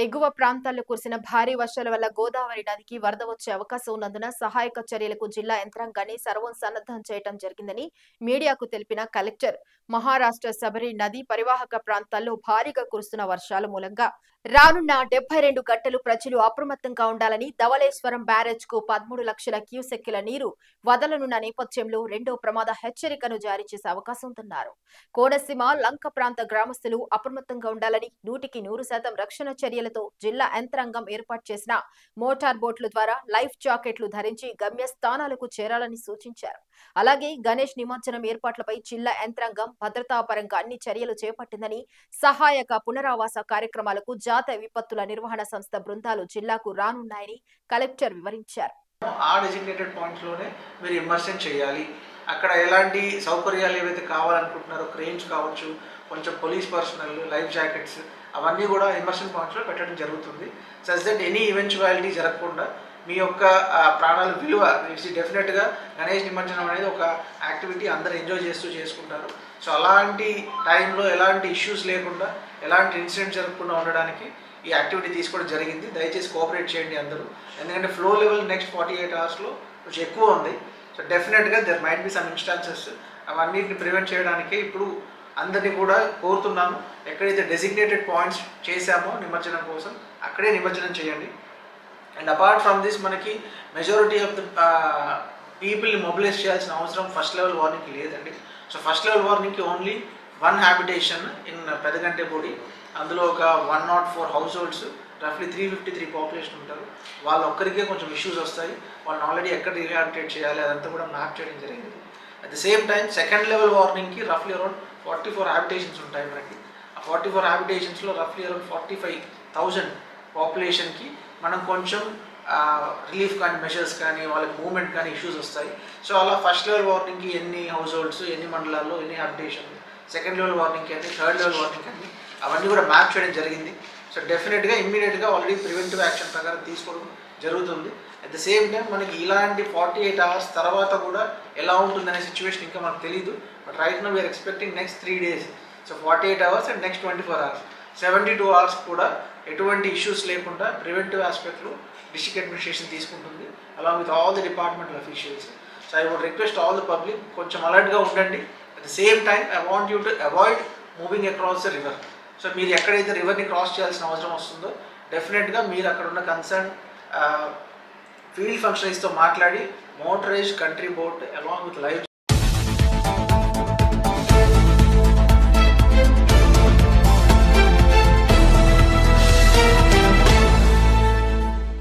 ఎగువ ప్రాంతాల్లో కురిసిన భారీ వర్షాల వల్ల గోదావరి నదికి వరద వచ్చే అవకాశం ఉన్నందున సహాయక చర్యలకు జిల్లా యంత్రాంగాన్ని సర్వం సన్నద్ధం చేయడం జరిగిందని మీడియాకు తెలిపిన కలెక్టర్. మహారాష్ట్ర శబరి నది పరివాహక ప్రాంతాల్లో భారీగా కురుస్తున్న వర్షాల మూలంగా రానున్న 72 గంటలు ప్రజలు అప్రమత్తంగా ఉండాలని, ధవళేశ్వరం బ్యారేజ్ కు 13 లక్షల క్యూసెక్కుల నీరు వదలనున్న నేపథ్యంలో రెండో ప్రమాద హెచ్చరికను జారీ చేసే అవకాశం ఉందన్నారు. కోనసీమ లంక ప్రాంత గ్రామస్తులు అప్రమత్తంగా ఉండాలని, 100% రక్షణ చర్యలతో జిల్లా యంత్రాంగం ఏర్పాటు చేసిన మోటార్ బోట్ల ద్వారా లైఫ్ జాకెట్లు ధరించి గమ్యస్థానాలకు చేరాలని సూచించారు. అలాగే గణేష్ నిమజ్జనం ఏర్పాట్లపై జిల్లా యంత్రాంగం భద్రతాపరంగా అన్ని చర్యలు చేపట్టిందని, సహాయక పునరావాస కార్యక్రమాలకు జాతీయ విపత్తుల నిర్వహణ సంస్థ బృందాలు జిల్లాకు రానున్నాయని కలెక్టర్ వివరించారు. ఆ డెసిగ్నేటెడ్ పాయింట్స్ లోనే మీరు ఇమ్మర్షన్ చేయాలి. అక్కడ ఎలాంటి సౌకర్యాలు ఏవైతే కావాలనుకుంటున్నారో, క్రెయిన్స్ కావచ్చు, కొంచెం పోలీస్ పర్సనల్, లైఫ్ జాకెట్స్, అవన్నీ కూడా ఇమ్మర్షన్ పాయింట్స్లో పెట్టడం జరుగుతుంది. సచ్ దట్ ఎనీ ఈవెంచువాలిటీ జరగకుండా మీ యొక్క ప్రాణాల విలువ డెఫినెట్గా గణేష్ నిమజ్జనం అనేది ఒక యాక్టివిటీ అందరూ ఎంజాయ్ చేస్తూ చేసుకుంటారు. సో అలాంటి టైంలో ఎలాంటి ఇష్యూస్ లేకుండా, ఎలాంటి ఇన్సిడెంట్ జరగకుండా ఉండడానికి ఈ యాక్టివిటీ తీసుకోవడం జరిగింది. దయచేసి కోఆపరేట్ చేయండి అందరూ. ఎందుకంటే ఫ్లో లెవెల్ నెక్స్ట్ 48 అవర్స్లో కొంచెం ఎక్కువ ఉంది. సో డెఫినెట్గా there might be some instances. అవన్నిటిని ప్రివెంట్ చేయడానికి ఇప్పుడు అందరినీ కూడా కోరుతున్నాను, ఎక్కడైతే డెసిగ్నేటెడ్ పాయింట్స్ చేశామో నిమజ్జనం కోసం అక్కడే నిమజ్జనం చేయండి. అండ్ అపార్ట్ ఫ్రమ్ దిస్ మనకి మెజారిటీ ఆఫ్ ద పీపుల్ని మొబిలైజ్ చేయాల్సిన అవసరం ఫస్ట్ లెవెల్ వార్నింగ్కి లేదండి. సో ఫస్ట్ లెవెల్ వార్నింగ్కి ఓన్లీ 1 హ్యాబిటేషన్ ఇన్ పెదగంటేపూడి, అందులో ఒక 104 హౌస్ హోల్డ్స్, రఫ్లీ 353 పాపులేషన్ ఉంటారు. వాళ్ళు ఒక్కరికే కొంచెం ఇష్యూస్ వస్తాయి. వాళ్ళని ఆల్రెడీ ఎక్కడ రీహాబిటేట్ చేయాలి అదంతా కూడా మ్యాప్ చేయడం జరిగింది. At the same time second level వార్నింగ్కి రఫ్లీ అరౌండ్ 44 హ్యాబిటేషన్స్ ఉంటాయి మనకి. ఆ 44 హ్యాబిటేషన్స్లో రఫ్లీ అరౌండ్ 45,000 పాపులేషన్కి మనం కొంచెం రిలీఫ్ కానీ, మెషర్స్ కానీ, వాళ్ళకి మూవ్మెంట్ కానీ ఇష్యూస్ వస్తాయి. సో అలా ఫస్ట్ లెవెల్ వార్నింగ్కి ఎన్ని హౌస్ హోల్డ్స్, ఎన్ని మండలాల్లో ఎన్ని హ్యాబిటేషన్, సెకండ్ లెవెల్ వార్నింగ్కి అన్ని, థర్డ్ లెవెల్ వార్నింగ్కి అన్ని, అవన్నీ కూడా మ్యాప్ చేయడం జరిగింది. సో డెఫినెట్గా ఇమ్మీడియట్గా ఆల్రెడీ ప్రివెంటివ్ యాక్షన్ ప్రకారం తీసుకోవడం జరుగుతుంది. అట్ ద సేమ్ టైం మనకి ఇలాంటి 48 అవర్స్ తర్వాత కూడా ఎలా ఉంటుందనే సిచ్యువేషన్ ఇంకా మనకు తెలియదు. But right now we're expecting next 3 days. So 48 hours and next 24 hours, 72 hours కూడా ఎటువంటి ఇష్యూస్ లేకుండా ప్రివెంటివ్ ఆస్పెక్ట్లో డిస్ట్రిక్ట్ అడ్మినిస్ట్రేషన్ తీసుకుంటుంది, along with all the departmental officials. So I would request all the public కొంచెం అలర్ట్గా ఉండండి. At the same time I want you to avoid moving across the river. So మీరు ఎక్కడైతే రివర్ని cross చేయాల్సిన అవసరం వస్తుందో డెఫినెట్గా మీరు అక్కడ ఉన్న కన్సర్న్ ఫీల్డ్ ఫంక్షనరీస్తో మాట్లాడి motorised country boat along with life